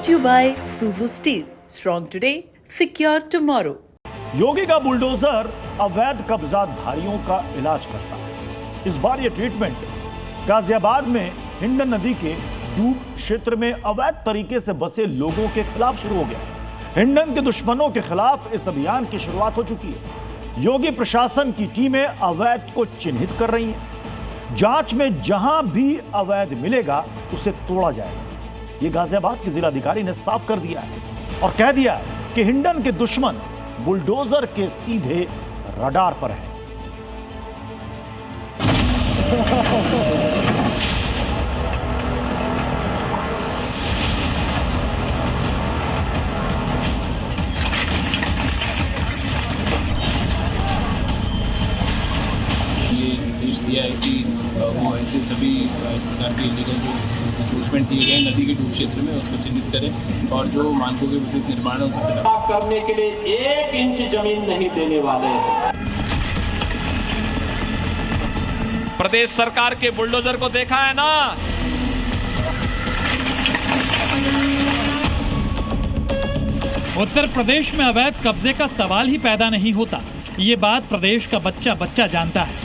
Brought to you by Suzu Steel. Strong today, secure tomorrow. योगी का bulldozer अवैध कब्जाधारियों का इलाज करता है। इस बार यह ट्रीटमेंट गाजियाबाद में हिंडन नदी के डूब क्षेत्र में अवैध तरीके से बसे लोगों के खिलाफ शुरू हो गया। हिंडन के दुश्मनों के खिलाफ इस अभियान की शुरुआत हो चुकी है। योगी प्रशासन की टीमें अवैध को चिन्हित कर रही हैं। जांच में जहां भी अवैध मिलेगा उसे तोड़ा जाएगा। ये गाजियाबाद के जिलाधिकारी ने साफ कर दिया है और कह दिया है कि हिंडन के दुश्मन बुलडोजर के सीधे रडार पर है। ये निर्देश दिया है कि वो ऐसे सभी इस प्रकार के इलीगल जो इंक्रोचमेंट किए गए नदी के डूब क्षेत्र में उसको चिन्हित करें और जो मानकों के विपरीत निर्माण है उनसे खिलाफ करने के लिए 1 इंच जमीन नहीं देने वाले हैं। प्रदेश सरकार के बुलडोजर को देखा है ना, उत्तर प्रदेश में अवैध कब्जे का सवाल ही पैदा नहीं होता। ये बात प्रदेश का बच्चा बच्चा जानता है।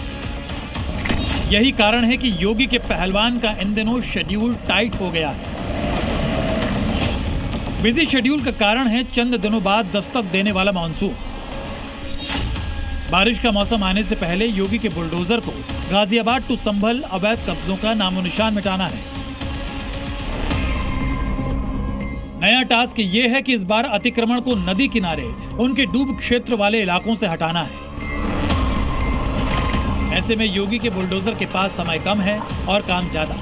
यही कारण है कि योगी के पहलवान का इन दिनों शेड्यूल टाइट हो गया है। बिजी शेड्यूल का कारण है चंद दिनों बाद दस्तक देने वाला मानसून। बारिश का मौसम आने से पहले योगी के बुलडोजर को गाजियाबाद टू संभल अवैध कब्जों का नामो निशान मिटाना है। नया टास्क ये है कि इस बार अतिक्रमण को नदी किनारे उनके डूब क्षेत्र वाले इलाकों से हटाना है। ऐसे में योगी के बुलडोजर के पास समय कम है और काम ज्यादा।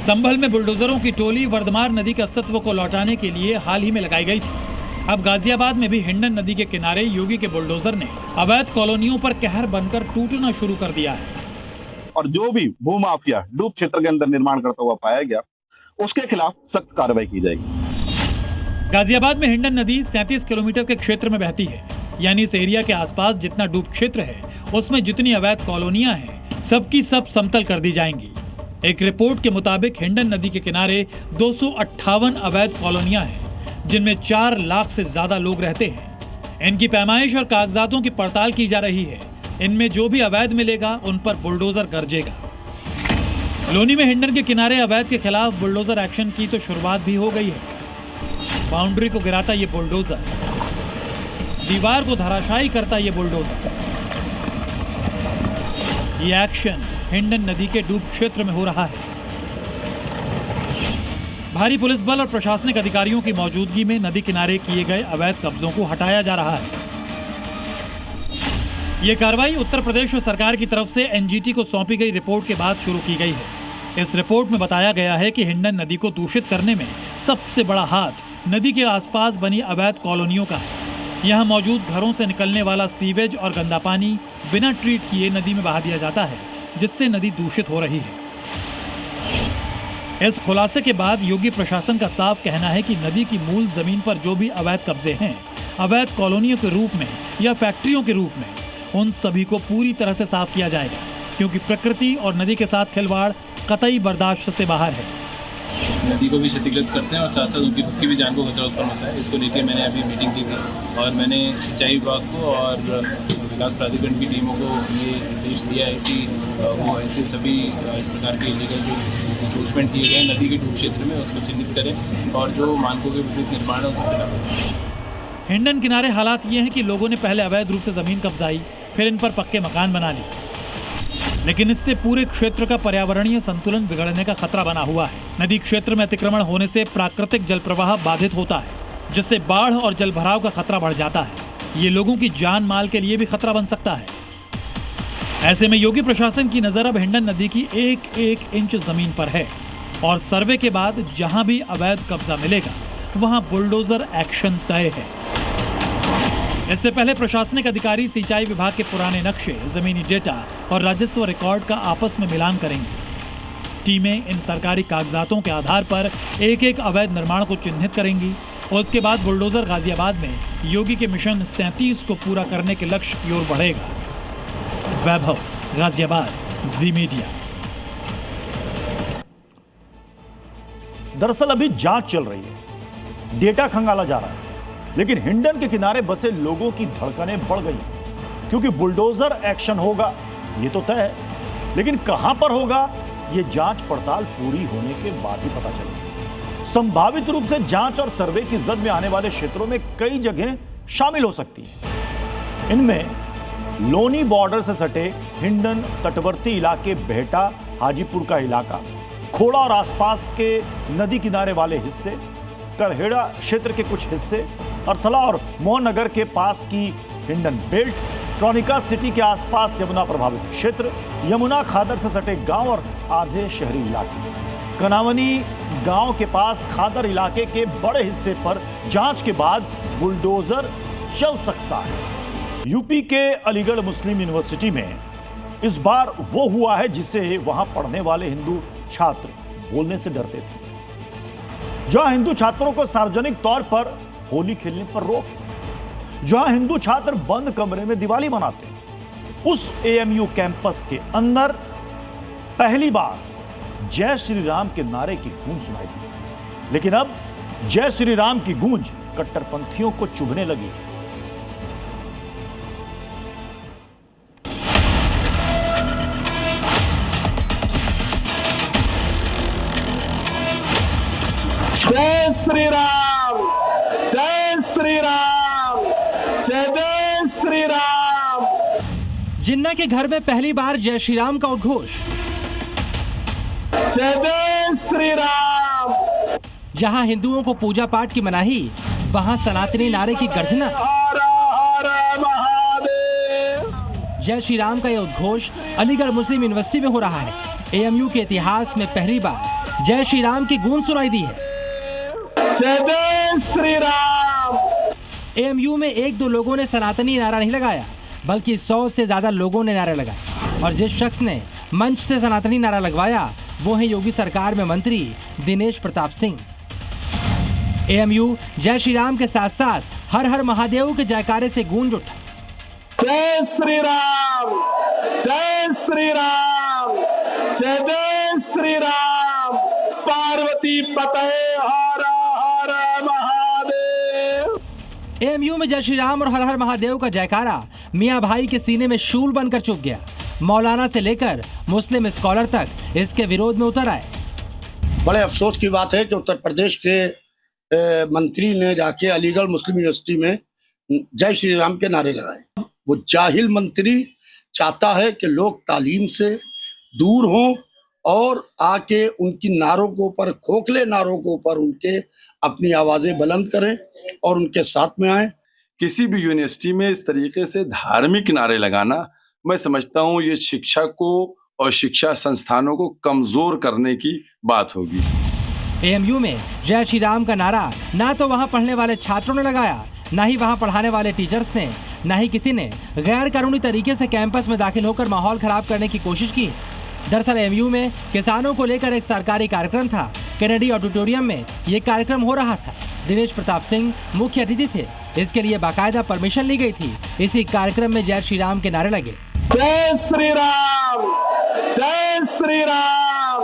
संभल में बुलडोजरों की टोली वर्धमान नदी के अस्तित्व को लौटाने के लिए हाल ही में लगाई गई थी। अब गाजियाबाद में भी हिंडन नदी के किनारे योगी के बुलडोजर ने अवैध कॉलोनियों पर कहर बनकर टूटना शुरू कर दिया है। और जो भी भूमाफिया डूब क्षेत्र के अंदर निर्माण करता हुआ पाया गया उसके खिलाफ सख्त कार्रवाई की जाएगी। गाजियाबाद में हिंडन नदी 37 किलोमीटर के क्षेत्र में बहती है, यानी इस एरिया के आसपास जितना डूब क्षेत्र है उसमें जितनी अवैध कॉलोनियां हैं सबकी सब समतल कर दी जाएंगी। एक रिपोर्ट के मुताबिक हिंडन नदी के किनारे 258 अवैध कॉलोनियां हैं जिनमें 4 लाख से ज्यादा लोग रहते हैं। इनकी पैमाइश और कागजातों की पड़ताल की जा रही है। इनमें जो भी अवैध मिलेगा उन पर बुलडोजर गरजेगा। लोनी में हिंडन के किनारे अवैध के खिलाफ बुलडोजर एक्शन की तो शुरुआत भी हो गई है। बाउंड्री को गिराता ये बुलडोजर, दीवार को धराशायी करता ये बुलडोजर। ये एक्शन हिंडन नदी के डूब क्षेत्र में हो रहा है। भारी पुलिस बल और प्रशासनिक अधिकारियों की मौजूदगी में नदी किनारे किए गए अवैध कब्जों को हटाया जा रहा है। ये कार्रवाई उत्तर प्रदेश सरकार की तरफ से एनजीटी को सौंपी गई रिपोर्ट के बाद शुरू की गई है। इस रिपोर्ट में बताया गया है कि हिंडन नदी को दूषित करने में सबसे बड़ा हाथ नदी के आसपास बनी अवैध कॉलोनियों का है। यहाँ मौजूद घरों से निकलने वाला सीवेज और गंदा पानी बिना ट्रीट किए नदी में बहा दिया जाता है, जिससे नदी दूषित हो रही है। इस खुलासे के बाद योगी प्रशासन का साफ कहना है कि नदी की मूल जमीन पर जो भी अवैध कब्जे हैं, अवैध कॉलोनियों के रूप में या फैक्ट्रियों के रूप में, उन सभी को पूरी तरह से साफ किया जाएगा, क्योंकि प्रकृति और नदी के साथ खिलवाड़ कतई बर्दाश्त से बाहर है। नदी को भी क्षतिग्रस्त करते हैं और साथ साथ उनकी खुद की भी जान को खतरा उत्पन्न होता है। इसको लेकर मैंने अभी मीटिंग की थी और मैंने सिंचाई विभाग को और विकास प्राधिकरण की टीमों को ये निर्देश दिया है कि वो ऐसे सभी इस प्रकार के इलीगल जो इंक्रोचमेंट किए गए नदी के डूब क्षेत्र में उसको चिन्हित करें और जो मानकों के विपरीत निर्माण है उनसे खिलाफ। हिंडन किनारे हालात ये हैं कि लोगों ने पहले अवैध रूप से जमीन कब्जाई, फिर इन पर पक्के मकान बना लिए, लेकिन इससे पूरे क्षेत्र का पर्यावरणीय संतुलन बिगड़ने का खतरा बना हुआ है। नदी क्षेत्र में अतिक्रमण होने से प्राकृतिक जल प्रवाह बाधित होता है, जिससे बाढ़ और जल भराव का खतरा बढ़ जाता है। ये लोगों की जान माल के लिए भी खतरा बन सकता है। ऐसे में योगी प्रशासन की नजर अब हिंडन नदी की 1-1 इंच जमीन पर है और सर्वे के बाद जहां भी अवैध कब्जा मिलेगा वहां बुलडोजर एक्शन तय है। इससे पहले प्रशासनिक अधिकारी सिंचाई विभाग के पुराने नक्शे, जमीनी डेटा और राजस्व रिकॉर्ड का आपस में मिलान करेंगे। टीमें इन सरकारी कागजातों के आधार पर एक-एक अवैध निर्माण को चिन्हित करेंगी और उसके बाद बुलडोजर गाजियाबाद में योगी के मिशन 37 को पूरा करने के लक्ष्य की ओर बढ़ेगा। वैभव, गाजियाबाद, जी मीडिया। दरअसल अभी जांच चल रही है, डेटा खंगाला जा रहा है, लेकिन हिंडन के किनारे बसे लोगों की धड़कनें बढ़ गई क्योंकि बुलडोजर एक्शन होगा ये तो तय है, लेकिन कहां पर होगा ये जांच पड़ताल पूरी होने के बाद ही पता चलेगा। संभावित रूप से जांच और सर्वे की जद में आने वाले क्षेत्रों में कई जगह शामिल हो सकती है। इनमें लोनी बॉर्डर से सटे हिंडन, तटवर्ती इलाके बेहटा, हाजीपुर का इलाका, खोड़ा और आसपास के नदी किनारे वाले हिस्से, करहेड़ा क्षेत्र के कुछ हिस्से, अर्थला और मोहनगर के पास की हिंडन बेल्ट, ट्रॉनिका सिटी के आसपास यमुना प्रभावित क्षेत्र, यमुना खादर से सटे गांव और आधे शहरी इलाके, कनावनी गांव के पास खादर इलाके के बड़े हिस्से पर जांच के बाद बुलडोजर चल सकता है। यूपी के अलीगढ़ मुस्लिम यूनिवर्सिटी में इस बार वो हुआ है जिसे वहां पढ़ने वाले हिंदू छात्र बोलने से डरते थे। जहां हिंदू छात्रों को सार्वजनिक तौर पर होली खेलने पर रोक, जहां हिंदू छात्र बंद कमरे में दिवाली मनाते, उस एएमयू कैंपस के अंदर पहली बार जय श्री राम के नारे की गूंज सुनाई दी। लेकिन अब जय श्री राम की गूंज कट्टरपंथियों को चुभने लगी। जय श्री राम, जय श्री राम, जय जय श्री राम। जिन्ना के घर में पहली बार जय श्री राम का उद्घोष। जय जय श्री राम। जहां हिंदुओं को पूजा पाठ की मनाही, वहां सनातनी नारे की गर्जना। हर हर महादेव। जय श्री राम का यह उद्घोष अलीगढ़ मुस्लिम यूनिवर्सिटी में हो रहा है। एएमयू के इतिहास में पहली बार जय श्री राम की गूंज सुनाई दी है। जय जय श्री राम। एएमयू में एक दो लोगों ने सनातनी नारा नहीं लगाया, बल्कि 100 से ज्यादा लोगों ने नारे लगाए। और जिस शख्स ने मंच से सनातनी नारा लगवाया वो है योगी सरकार में मंत्री दिनेश प्रताप सिंह। एएमयू जय श्री राम के साथ साथ हर हर महादेव के जयकारे से गूंज उठा। जय श्री राम, जय श्री राम, जय जय श्री राम। पार्वती पते हर हर महादेव। एएमयू में जय श्री राम और हर हर महादेव का जयकारा मियां भाई के सीने में शूल बनकर चुभ गया। मौलाना से लेकर मुस्लिम स्कॉलर तक इसके विरोध में उतर आए। बड़े अफसोस की बात है कि उत्तर प्रदेश के मंत्री ने जाके अलीगढ़ मुस्लिम यूनिवर्सिटी में जय श्री राम के नारे लगाए। वो जाहिल मंत्री चाहता है कि लोग तालीम से दूर हों और आके उनकी नारों के ऊपर, खोखले नारों के ऊपर उनके अपनी आवाजें बुलंद करें और उनके साथ में आए। किसी भी यूनिवर्सिटी में इस तरीके से धार्मिक नारे लगाना, मैं समझता हूँ ये शिक्षा को और शिक्षा संस्थानों को कमजोर करने की बात होगी। एएमयू में जय श्री राम का नारा ना तो वहाँ पढ़ने वाले छात्रों ने लगाया, ना ही वहाँ पढ़ाने वाले टीचर्स ने, ना ही किसी ने गैर कानूनी तरीके से कैंपस में दाखिल होकर माहौल खराब करने की कोशिश की। दरअसल एएमयू में किसानों को लेकर एक सरकारी कार्यक्रम था। कैनेडी ऑडिटोरियम में ये कार्यक्रम हो रहा था। दिनेश प्रताप सिंह मुख्य अतिथि थे। इसके लिए बाकायदा परमिशन ली गई थी। इसी कार्यक्रम में जय श्री राम के नारे लगे। जय श्री राम, जय श्री राम।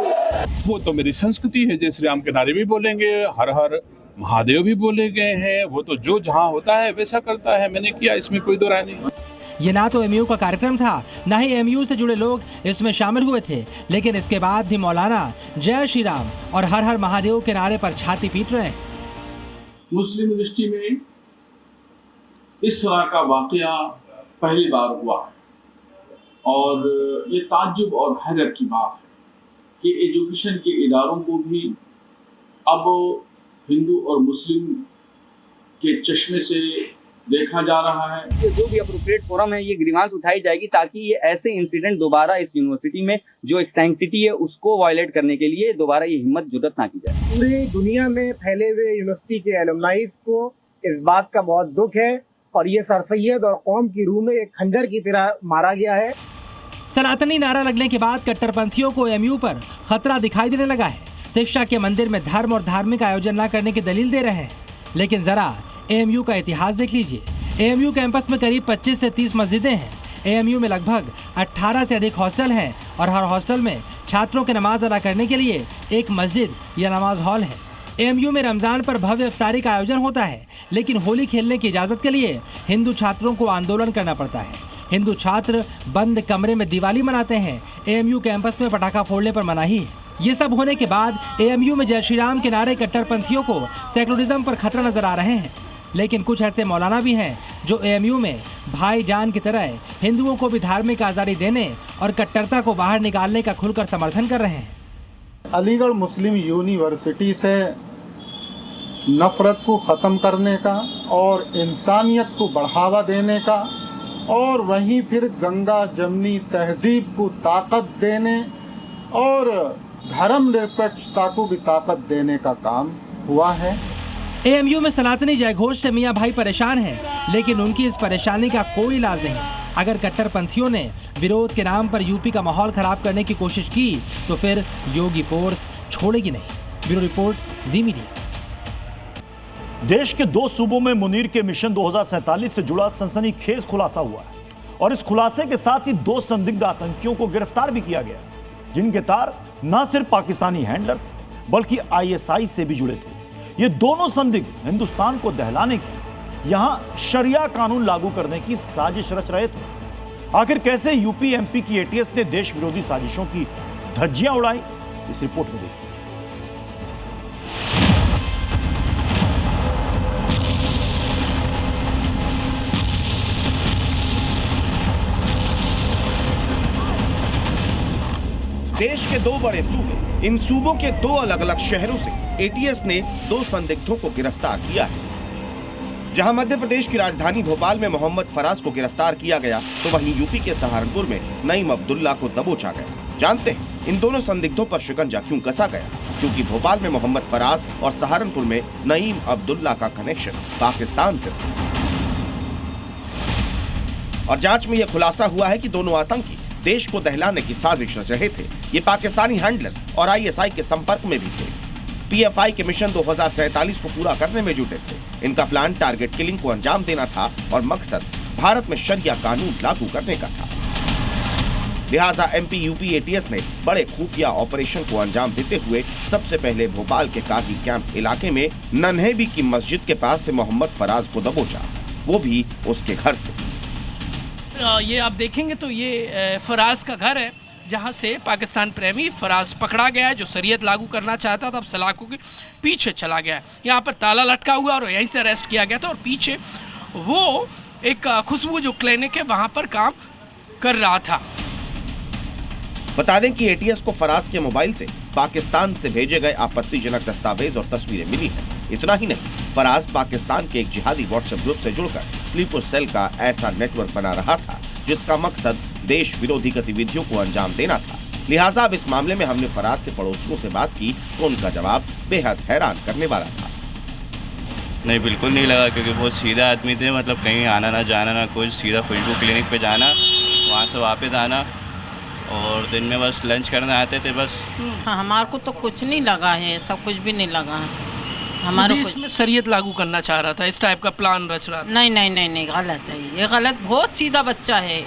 वो तो मेरी संस्कृति है, जय श्री राम के नारे भी बोलेंगे, हर हर महादेव भी बोले गए हैं। वो तो जो जहाँ होता है वैसा करता है, मैंने किया, इसमें कोई दो राय नहीं। ये ना तो एएमयू का कार्यक्रम था, ना ही एएमयू से जुड़े लोग इसमें शामिल हुए थे, लेकिन इसके बाद भी मौलाना जय श्री राम और हर हर महादेव के नारे पर छाती पीट रहे हैं। मुस्लिम यूनिवर्सिटी में इस तरह का वाकया पहली बार हुआ है और ये ताज्जुब और हैरत की बात है कि एजुकेशन के इदारों को भी अब हिंदू और मुस्लिम के चश्मे से देखा जा रहा है। ये जो भी अप्रोप्रिएट फोरम है, ये ग्रीवांस उठाई जाएगी ताकि ये ऐसे इंसिडेंट दोबारा इस यूनिवर्सिटी में जो एक सैंक्टिटी है उसको वायलेट करने के लिए दोबारा ये हिम्मत जुर्रत ना की जाए। पूरी दुनिया में फैले हुए यूनिवर्सिटी के एलुमनाइज को इस बात का बहुत दुख है और ये सर सैयद और कौम की रूह में एक खंजर की तरह मारा गया है। सनातनी नारा लगने के बाद कट्टरपंथियों को एएमयू पर खतरा दिखाई देने लगा है। शिक्षा के मंदिर में धर्म और धार्मिक आयोजन न करने की दलील दे रहे हैं, लेकिन जरा एएमयू का इतिहास देख लीजिए। एएमयू कैंपस में करीब 25 से 30 मस्जिदें हैं। एएमयू में लगभग 18 से अधिक हॉस्टल हैं और हर हॉस्टल में छात्रों के नमाज अदा करने के लिए एक मस्जिद या नमाज हॉल है। एएमयू में रमजान पर भव्य इफ्तारी का आयोजन होता है, लेकिन होली खेलने की इजाजत के लिए हिंदू छात्रों को आंदोलन करना पड़ता है। हिंदू छात्र बंद कमरे में दिवाली मनाते हैं। एएमयू कैंपस में पटाखा फोड़ने पर मनाही है। ये सब होने के बाद एएमयू में जय श्री राम के नारे कट्टरपंथियों को सेकुलरिज्म पर खतरा नजर आ रहे हैं। लेकिन कुछ ऐसे मौलाना भी हैं जो एएमयू में भाईजान की तरह हिंदुओं को भी धार्मिक आज़ादी देने और कट्टरता को बाहर निकालने का खुलकर समर्थन कर रहे हैं। अलीगढ़ मुस्लिम यूनिवर्सिटी से नफरत को ख़त्म करने का और इंसानियत को बढ़ावा देने का और वहीं फिर गंगा जमनी तहजीब को ताकत देने और धर्मनिरपेक्षता को भी ताकत देने का काम हुआ है। एएमयू में सनातनी जयघोष से मियां भाई परेशान हैं, लेकिन उनकी इस परेशानी का कोई इलाज नहीं। अगर कट्टरपंथियों ने विरोध के नाम पर यूपी का माहौल खराब करने की कोशिश की तो फिर योगी फोर्स छोड़ेगी नहीं। ब्यूरो रिपोर्ट, जी मीडिया। देश के 2 सूबों में मुनीर के मिशन 2047 से जुड़ा सनसनीखेज खुलासा हुआ है और इस खुलासे के साथ ही 2 संदिग्ध आतंकियों को गिरफ्तार भी किया गया, जिनके तार न सिर्फ पाकिस्तानी हैंडलर्स बल्कि आईएसआई से भी जुड़े थे। ये दोनों संदिग्ध हिंदुस्तान को दहलाने की, यहां शरिया कानून लागू करने की साजिश रच रहे थे। आखिर कैसे यूपी एमपी की एटीएस ने देश विरोधी साजिशों की धज्जियां उड़ाई, इस रिपोर्ट में देखिए। देश के 2 बड़े सूबे, इन सूबों के 2 अलग अलग शहरों से एटीएस ने 2 संदिग्धों को गिरफ्तार किया है। जहां मध्य प्रदेश की राजधानी भोपाल में मोहम्मद फराज को गिरफ्तार किया गया, तो वहीं यूपी के सहारनपुर में नईम अब्दुल्ला को दबोचा गया। जानते हैं इन दोनों संदिग्धों पर शिकंजा क्यों कसा गया? क्योंकि भोपाल में मोहम्मद फराज और सहारनपुर में नईम अब्दुल्ला का कनेक्शन पाकिस्तान से था और जांच में यह खुलासा हुआ है कि दोनों आतंकी देश को दहलाने की साजिश रच रहे थे। ये पाकिस्तानी हैंडलर्स और आईएसआई के संपर्क में भी थे। पीएफआई के मिशन 2047 को पूरा करने में जुटे थे। इनका प्लान टारगेट किलिंग को अंजाम देना था और मकसद भारत में शरिया कानून लागू करने का था। लिहाजा एमपी यूपी एटीएस ने बड़े खुफिया ऑपरेशन को अंजाम देते हुए सबसे पहले भोपाल के काजी कैंप इलाके में नन्हेबी की मस्जिद के पास से मोहम्मद फराज को दबोचा, वो भी उसके घर से। ये आप देखेंगे तो ये फराज का घर है, जहाँ से पाकिस्तान प्रेमी फराज पकड़ा गया है, जो शरीयत लागू करना चाहता था, अब सलाखों के पीछे चला गया है। यहाँ पर ताला लटका हुआ और यहीं से अरेस्ट किया गया था और पीछे वो एक खुशबू जो क्लिनिक है वहाँ पर काम कर रहा था। बता दें कि एटीएस को फराज के मोबाइल से पाकिस्तान से भेजे गए आपत्तिजनक दस्तावेज और तस्वीरें मिली हैं। इतना ही नहीं, फराज पाकिस्तान के एक जिहादी व्हाट्सएप ग्रुप से जुड़कर स्लीपर सेल का ऐसा नेटवर्क बना रहा था जिसका मकसद देश विरोधी गतिविधियों को अंजाम देना था। लिहाजा अब इस मामले में हमने फराज के पड़ोसियों से बात की तो उनका जवाब बेहद हैरान करने वाला था। नहीं, बिल्कुल नहीं लगा, क्योंकि बहुत सीधा आदमी थे। मतलब कहीं आना ना जाना ना कुछ, सीधा खुशबू क्लिनिक पे जाना, वहाँ से वापस आना और दिन में बस लंच करने आते थे बस। हमारे को तो कुछ नहीं लगा है, सब कुछ भी नहीं लगा है हमारे को। इसमें शरीयत लागू करना चाह रहा था, इस टाइप का प्लान रच रहा था। नहीं, गलत है ये, गलत। बहुत सीधा बच्चा है।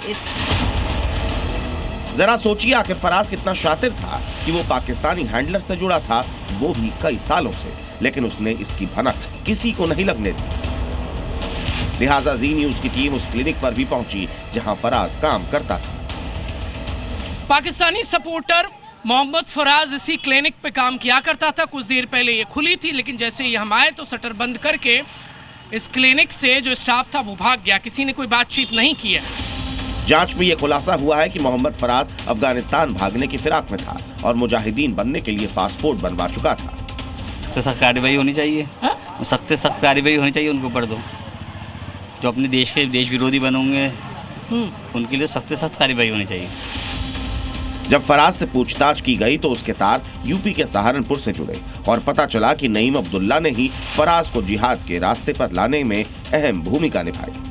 जरा सोचिए, आखिर फराज कितना शातिर था कि वो पाकिस्तानी हैंडलर से जुड़ा था, वो भी कई सालों से, लेकिन उसने इसकी भनक किसी को नहीं लगने दी। लिहाजा जी न्यूज की टीम उस क्लिनिक पर भी पहुंची जहां फराज काम करता था। पाकिस्तानी सपोर्टर मोहम्मद फराज इसी क्लिनिक पे काम किया करता था। कुछ देर पहले ये खुली थी, लेकिन जैसे ही हम आए तो शटर बंद करके इस क्लिनिक से जो स्टाफ था वो भाग गया। किसी ने कोई बातचीत नहीं की है। जांच में यह खुलासा हुआ है कि मोहम्मद फराज अफगानिस्तान भागने की फिराक में था और मुजाहिदीन बनने के लिए पासपोर्ट बनवा चुका था। सख्त कार्रवाई होनी चाहिए, सख्त कार्रवाई होनी चाहिए उनको पर दो, जो अपने देश के देश विरोधी बनोगे उनके लिए सख्त कार्रवाई होनी चाहिए। जब फराज से पूछताछ की गई तो उसके तार यूपी के सहारनपुर से जुड़े और पता चला कि नईम अब्दुल्ला ने ही फराज को जिहाद के रास्ते पर लाने में अहम भूमिका निभाई।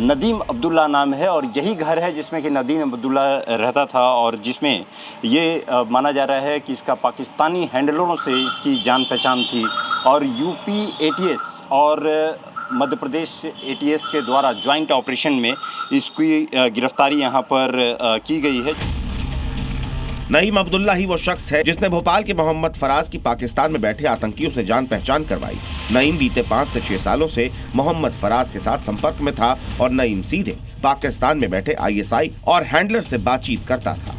नदीम अब्दुल्ला नाम है और यही घर है जिसमें कि नदीम अब्दुल्ला रहता था और जिसमें ये माना जा रहा है कि इसका पाकिस्तानी हैंडलरों से इसकी जान पहचान थी और यूपी एटीएस और मध्य प्रदेश एटीएस के द्वारा ज्वाइंट ऑपरेशन में इसकी गिरफ्तारी यहाँ पर की गई है। नईम अब्दुल्ला ही वो शख्स है जिसने भोपाल के मोहम्मद फराज की पाकिस्तान में बैठे आतंकियों से जान पहचान करवाई। नईम बीते 5 से 6 सालों से मोहम्मद फराज के साथ संपर्क में था और नईम सीधे पाकिस्तान में बैठे ISI और हैंडलर से बातचीत करता था।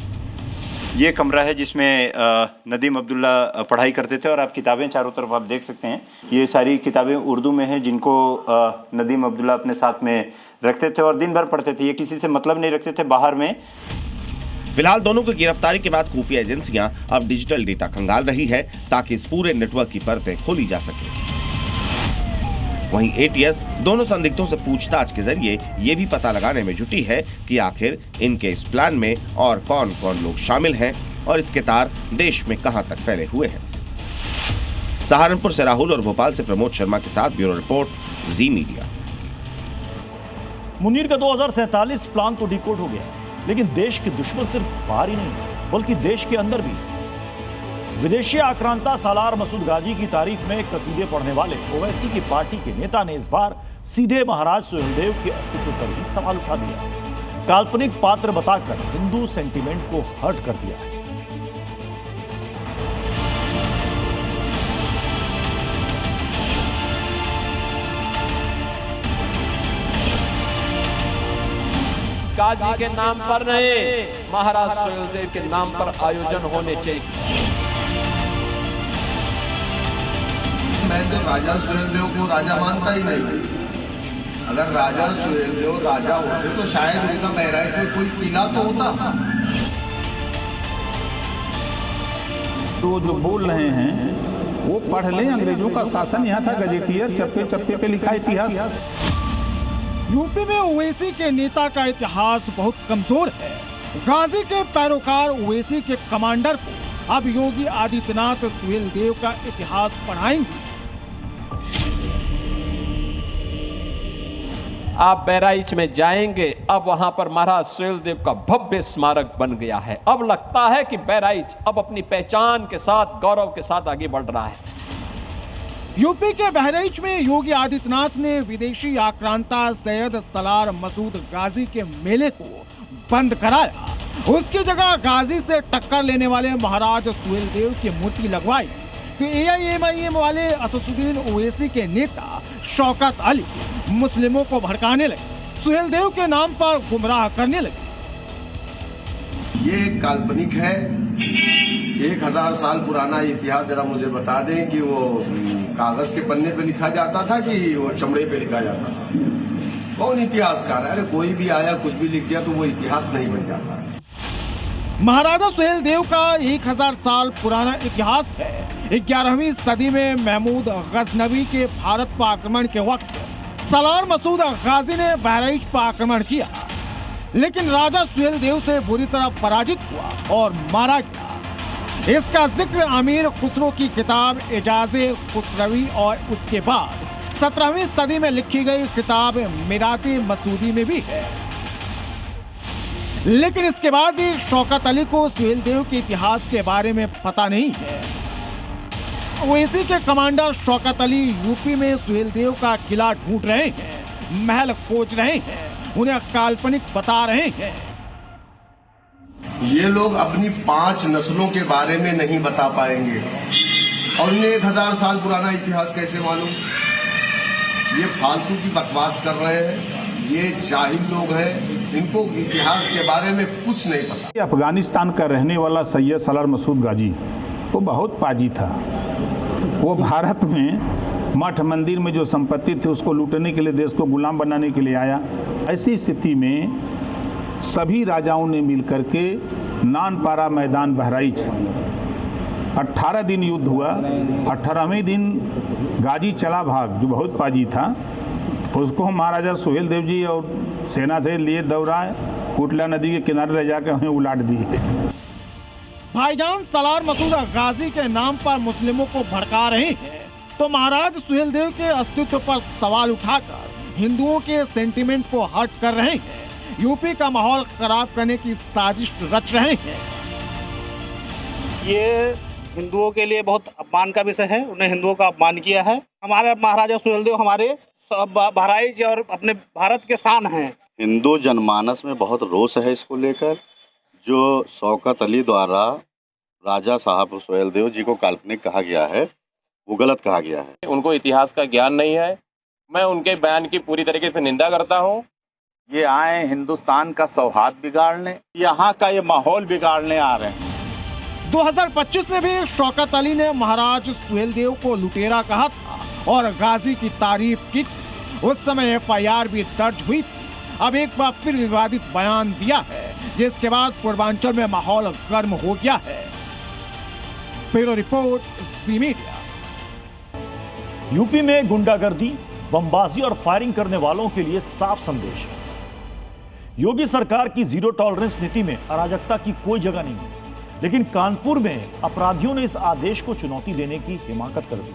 ये कमरा है जिसमें नदीम अब्दुल्ला पढ़ाई करते थे और आप किताबें चारों तरफ आप देख सकते हैं। ये सारी किताबें उर्दू में हैं जिनको नदीम अब्दुल्ला अपने साथ में रखते थे और दिन भर पढ़ते थे। ये किसी से मतलब नहीं रखते थे बाहर में। फिलहाल दोनों की गिरफ्तारी के बाद खुफिया एजेंसियां अब डिजिटल डेटा खंगाल रही है ताकि इस पूरे नेटवर्क की परतें खोली जा सके। वहीं ATS दोनों संदिग्धों से पूछताछ के जरिए ये भी पता लगाने में जुटी है कि आखिर इनके इस प्लान में और कौन कौन लोग शामिल हैं और इसके तार देश में कहां तक फैले हुए हैं। सहारनपुर से राहुल और भोपाल से प्रमोद शर्मा के साथ ब्यूरो रिपोर्ट, जी मीडिया। मुनीर का 2047 प्लान तो डिकोड हो गया, लेकिन देश के दुश्मन सिर्फ बाहर ही नहीं बल्कि देश के अंदर भी। विदेशी आक्रांता सालार मसूद गाजी की तारीफ में कसीदे पढ़ने वाले ओवैसी की पार्टी के नेता ने इस बार सीधे महाराज सुहेलदेव के अस्तित्व पर ही सवाल उठा दिया। काल्पनिक पात्र बताकर हिंदू सेंटीमेंट को हर्ट कर दिया। गाजी के नाम पर नहीं, महाराज सुहेलदेव के नाम पर आयोजन होने चाहिए। मैं तो राजा सुहेलदेव को राजा मानता ही नहीं। अगर राजा सुहेलदेव राजा होते तो शायद उनका बहराइच में कोई किला तो होता। तो जो बोल रहे हैं वो पढ़ लें, अंग्रेजों का शासन यहाँ था, गजेटियर चप्पे चप्पे पे लिखा इतिहास। यूपी में ओवैसी के नेता का इतिहास बहुत कमजोर है। गाजी के पैरोकार ओवैसी के कमांडर को अब योगी आदित्यनाथ सुहेलदेव का इतिहास पढ़ाएंगे। आप बहराइच में जाएंगे, अब वहां पर महाराज सुहेलदेव का भव्य स्मारक बन गया है। अब लगता है कि बहराइच अब अपनी पहचान के साथ, गौरव के साथ आगे बढ़ रहा है। यूपी के बहराइच में योगी आदित्यनाथ ने विदेशी आक्रांता सैयद सलार मसूद गाजी के मेले को बंद कराया। उसकी जगह गाजी से टक्कर लेने वाले महाराज सुहेलदेव की मूर्ति लगवाई। तो AIMIM वाले असदुद्दीन ओवैसी के नेता शौकत अली मुस्लिमों को भड़काने लगे, सुहेलदेव के नाम पर गुमराह करने लगे। ये एक काल्पनिक है। 1000 साल पुराना इतिहास जरा मुझे बता दें कि वो कागज के पन्ने पे लिखा जाता था कि वो चमड़े पे लिखा जाता था। कौन इतिहासकार है? अरे कोई भी आया कुछ भी लिख दिया तो वो इतिहास नहीं बन जाता। महाराजा सुहेलदेव का 1000 साल पुराना इतिहास है। 11वीं सदी में महमूद गजनवी के भारत पर आक्रमण के वक्त सलार मसूद गाजी ने बहराइच पर आक्रमण किया, लेकिन राजा सुहेलदेव से बुरी तरह पराजित हुआ और मारा गया। इसका जिक्र अमीर खुसरो की किताब एजाज़े खुसरवी और उसके बाद 17वीं सदी में लिखी गई किताब मिराते मसूदी में भी है। लेकिन इसके बाद भी शौकत अली को सुहेलदेव के इतिहास के बारे में पता नहीं है। ओवैसी के कमांडर शौकत अली यूपी में सुहेलदेव का किला ढूंढ रहे हैं, महल खोज रहे हैं, उन्हें काल्पनिक बता रहे हैं। ये लोग अपनी 5 नस्लों के बारे में नहीं बता पाएंगे और इन्हें 1000 साल पुराना इतिहास कैसे मालूम? ये फालतू की बकवास कर रहे हैं। ये जाहिल लोग हैं, इनको इतिहास के बारे में कुछ नहीं पता। अफगानिस्तान का रहने वाला सैयद सलार मसूद गाजी वो बहुत पाजी था। वो भारत में मठ मंदिर में जो संपत्ति थी उसको लूटने के लिए, देश को गुलाम बनाने के लिए आया। ऐसी स्थिति में सभी राजाओं ने मिलकर के नानपारा मैदान बहराइच 18 दिन युद्ध हुआ। 18वें दिन गाजी चला भाग, जो बहुत पाजी था, उसको महाराजा सुहेलदेव जी और सेना से लिए दौड़ाए, कुटला नदी के किनारे ले जाकर उन्हें उलाट दिए। भाईजान सलार मसूद गाजी के नाम पर मुस्लिमों को भड़का रहे हैं, तो महाराज सुहेलदेव के अस्तित्व पर सवाल उठाकर हिंदुओं के सेंटीमेंट को हर्ट कर रहे हैं। यूपी का माहौल खराब करने की साजिश रच रहे हैं। ये हिंदुओं के लिए बहुत अपमान का विषय है। उन्हें हिंदुओं का अपमान किया है। हमारे महाराजा सुहेलदेव हमारे बहराइच और अपने भारत के शान हैं। हिंदू जनमानस में बहुत रोष है इसको लेकर। जो शौकत अली द्वारा राजा साहब सुहेलदेव जी को काल्पनिक कहा गया है वो गलत कहा गया है। उनको इतिहास का ज्ञान नहीं है। मैं उनके बयान की पूरी तरीके से निंदा करता हूँ। ये आए हिंदुस्तान का सौहार्द बिगाड़ने, यहाँ का ये माहौल बिगाड़ने आ रहे हैं। 2025 में भी शौकत अली ने महाराज सुहेलदेव को लुटेरा कहा था और गाजी की तारीफ की। उस समय FIR भी दर्ज हुई थी। अब एक बार फिर विवादित बयान दिया है, जिसके बाद पूर्वांचल में माहौल गर्म हो गया है। ब्यूरो रिपोर्ट, ज़ी मीडिया। यूपी में गुंडागर्दी, बमबाजी और फायरिंग करने वालों के लिए साफ संदेश है। योगी सरकार की जीरो टॉलरेंस नीति में अराजकता की कोई जगह नहीं है, लेकिन कानपुर में अपराधियों ने इस आदेश को चुनौती देने की हिमाकत कर दी।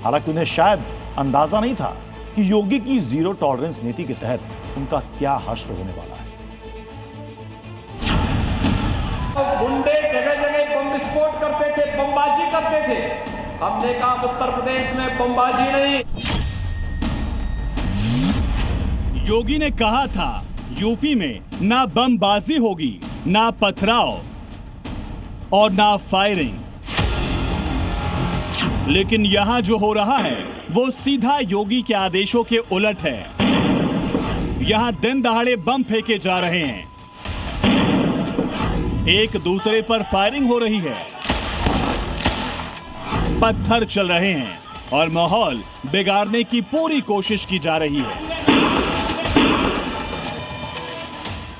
हालांकि उन्हें शायद अंदाजा नहीं था कि योगी की जीरो टॉलरेंस नीति के तहत उनका क्या हश्र होने वाला है। गुंडे जगह जगह बम विस्फोट करते थे, बमबाजी करते थे। हमने कहा उत्तर प्रदेश में बमबाजी नहीं। योगी ने कहा था यूपी में ना बमबाजी होगी, ना पथराव और ना फायरिंग, लेकिन यहां जो हो रहा है वो सीधा योगी के आदेशों के उलट है। यहां दिन दहाड़े बम फेंके जा रहे हैं, एक दूसरे पर फायरिंग हो रही है, पत्थर चल रहे हैं और माहौल बिगाड़ने की पूरी कोशिश की जा रही है।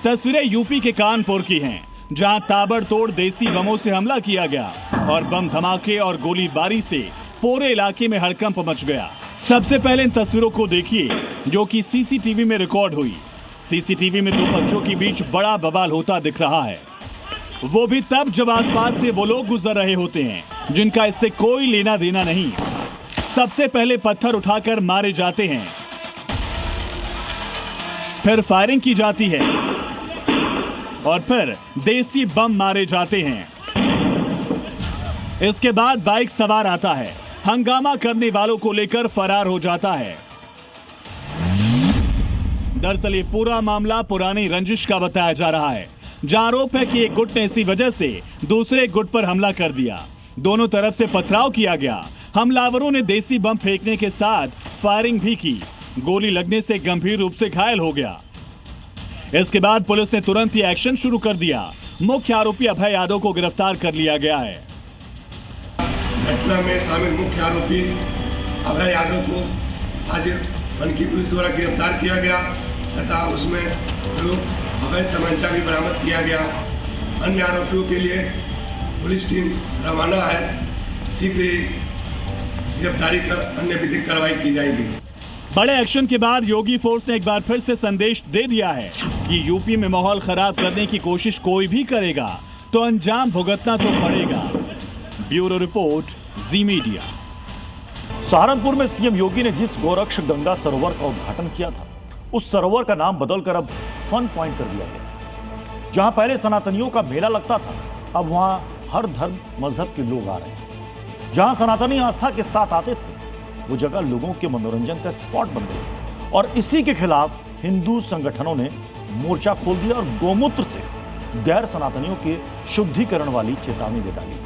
तस्वीरें यूपी के कानपुर की हैं, जहां ताबड़तोड़ देसी बमों से हमला किया गया और बम धमाके और गोलीबारी से पूरे इलाके में हड़कंप मच गया। सबसे पहले इन तस्वीरों को देखिए जो कि सीसीटीवी में रिकॉर्ड हुई। सीसीटीवी में दो बच्चों के बीच बड़ा बवाल होता दिख रहा है, वो भी तब जब आसपास से वो लोग गुजर रहे होते हैं जिनका इससे कोई लेना देना नहीं। सबसे पहले पत्थर उठाकर मारे जाते हैं, फिर फायरिंग की जाती है और फिर देसी बम मारे जाते हैं। इसके बाद बाइक सवार आता है, हंगामा करने वालों को लेकर फरार हो जाता है। दरअसल ये पूरा मामला पुरानी रंजिश का बताया जा रहा है, जहां आरोप है कि एक गुट ने इसी वजह से दूसरे गुट पर हमला कर दिया। दोनों तरफ से पथराव किया गया। हमलावरों ने देसी बम फेंकने के साथ फायरिंग भी की। गोली लगने से गंभीर रूप से घायल हो गया। इसके बाद पुलिस ने तुरंत ही एक्शन शुरू कर दिया। मुख्य आरोपी अभय यादव को गिरफ्तार कर लिया गया है। घटना में शामिल मुख्य आरोपी अभय यादव को आज मनकी पुलिस द्वारा गिरफ्तार किया गया तथा उसमें अवैध तमंचा भी बरामद किया गया। अन्य आरोपियों के लिए पुलिस टीम रवाना है। शीघ्र ही गिरफ्तारी कर अन्य विधिक कार्रवाई की जाएगी। बड़े एक्शन के बाद योगी फोर्स ने एक बार फिर से संदेश दे दिया है कि यूपी में माहौल खराब करने की कोशिश कोई भी करेगा तो अंजाम भुगतना तो पड़ेगा। ब्यूरो रिपोर्ट, ज़ी मीडिया। सहारनपुर में सीएम योगी ने जिस गोरक्ष गंगा सरोवर का उद्घाटन किया था, उस सरोवर का नाम बदलकर अब फन पॉइंट कर दिया गया। जहां पहले सनातनियों का मेला लगता था, अब वहां हर धर्म मजहब के लोग आ रहे हैं। जहां सनातनी आस्था के साथ आते थे, वो जगह लोगों के मनोरंजन का स्पॉट बन गई और इसी के खिलाफ हिंदू संगठनों ने मोर्चा खोल दिया और गोमूत्र से गैर सनातनियों के शुद्धिकरण वाली चेतावनी दे डाली।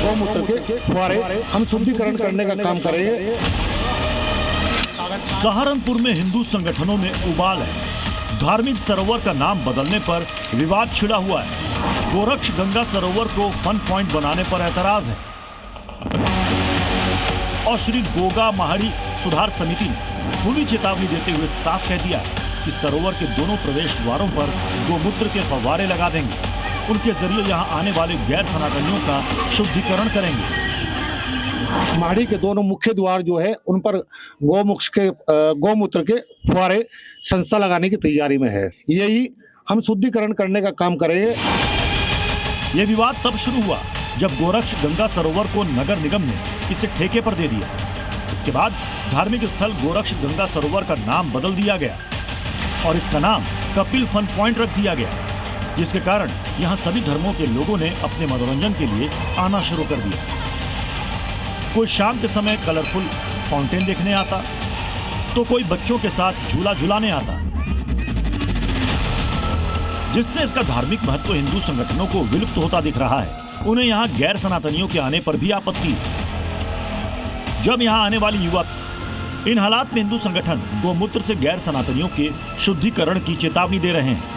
गौमूत्र के फुहारे हम शुद्धिकरण करने का काम करेंगे। सहारनपुर में हिंदू संगठनों में उबाल है। धार्मिक सरोवर का नाम बदलने पर विवाद छिड़ा हुआ है। गोरक्ष गंगा सरोवर को फन पॉइंट बनाने पर एतराज है और श्री गोगा महाड़ी सुधार समिति ने खुली चेतावनी देते हुए साफ कह दिया कि सरोवर के दोनों प्रवेश द्वारों पर गोमूत्र के फव्वारे लगा देंगे। उनके जरिए यहां आने वाले गैर सनातनियों का शुद्धिकरण करेंगे। महाड़ी के दोनों मुख्य द्वार जो है उन पर गौमूत्र के फुहारे संस्था लगाने की तैयारी में है। यही हम शुद्धिकरण करने का काम करेंगे। यह विवाद तब शुरू हुआ जब गोरक्ष गंगा सरोवर को नगर निगम ने इसे ठेके पर दे दिया। इसके बाद धार्मिक स्थल गोरक्ष गंगा सरोवर का नाम बदल दिया गया और इसका नाम कपिल फन पॉइंट रख दिया गया। जिसके कारण यहाँ सभी धर्मों के लोगों ने अपने मनोरंजन के लिए आना शुरू कर दिया। कोई शाम के समय कलरफुल फाउंटेन देखने आता, तो कोई बच्चों के साथ झूला झुलाने आता, जिससे इसका धार्मिक महत्व हिंदू संगठनों को विलुप्त होता दिख रहा है। उन्हें यहाँ गैर सनातनियों के आने पर भी आपत्ति है। जब यहाँ आने वाली युवक इन हालात में हिंदू संगठन गोमूत्र से गैर सनातनियों के शुद्धिकरण की चेतावनी दे रहे हैं।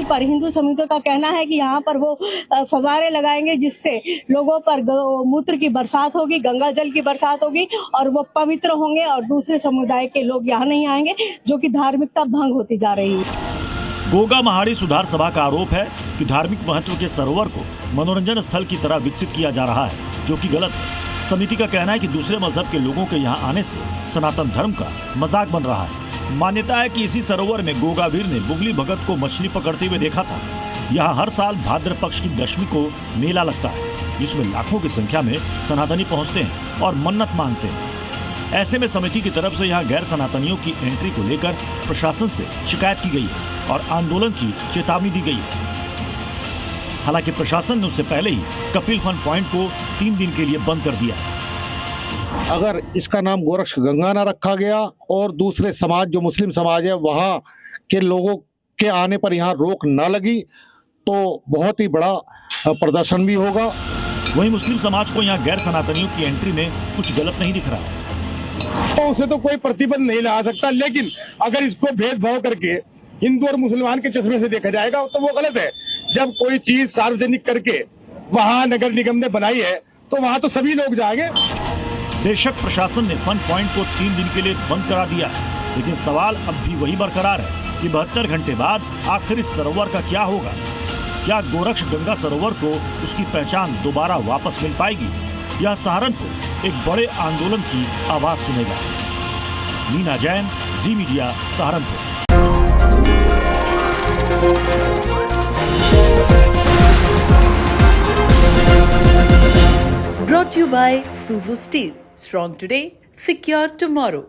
पर हिंदू समितियों का कहना है कि यहाँ पर वो फव्वारे लगाएंगे, जिससे लोगों पर गौमूत्र की बरसात होगी, गंगा जल की बरसात होगी और वो पवित्र होंगे और दूसरे समुदाय के लोग यहाँ नहीं आएंगे, जो कि धार्मिकता भंग होती जा रही है। गोगा महाड़ी सुधार सभा का आरोप है कि धार्मिक महत्व के सरोवर को मनोरंजन स्थल की तरह विकसित किया जा रहा है, जो कि गलत है। समिति का कहना है कि दूसरे मजहब के लोगों के यहाँ आने से सनातन धर्म का मजाक बन रहा है। मान्यता है कि इसी सरोवर में गोगावीर ने बुगली भगत को मछली पकड़ते हुए देखा था। यहाँ हर साल भाद्र पक्ष की दशमी को मेला लगता है, जिसमें लाखों की संख्या में सनातनी पहुँचते हैं और मन्नत मांगते हैं। ऐसे में समिति की तरफ से यहाँ गैर सनातनियों की एंट्री को लेकर प्रशासन से शिकायत की गई है और आंदोलन की चेतावनी दी गई है। हालांकि प्रशासन ने उससे पहले ही कपिल फन पॉइंट को 3 दिन के लिए बंद कर दिया। अगर इसका नाम गोरक्ष गंगा ना रखा गया और दूसरे समाज जो मुस्लिम समाज है वहाँ के लोगों के आने पर यहाँ रोक न लगी तो बहुत ही बड़ा प्रदर्शन भी होगा। वहीं मुस्लिम समाज को यहाँ गैर सनातनियों की एंट्री में कुछ गलत नहीं दिख रहा है। तो उसे तो कोई प्रतिबंध नहीं लगा सकता, लेकिन अगर इसको भेदभाव करके हिंदू और मुसलमान के चश्मे से देखा जाएगा तो वो गलत है। जब कोई चीज सार्वजनिक करके वहाँ नगर निगम ने बनाई है तो वहाँ तो सभी लोग जाएंगे। बेशक प्रशासन ने फन पॉइंट को 3 दिन के लिए बंद करा दिया, लेकिन सवाल अब भी वही बरकरार है कि 72 घंटे बाद आखिर इस सरोवर का क्या होगा। क्या गोरक्ष गंगा सरोवर को उसकी पहचान दोबारा वापस मिल पाएगी, या सहारनपुर एक बड़े आंदोलन की आवाज सुनेगा। Neena Jain, Zee media, Saharanpur. Brought to you by Suzu Steel. Strong today, secure tomorrow.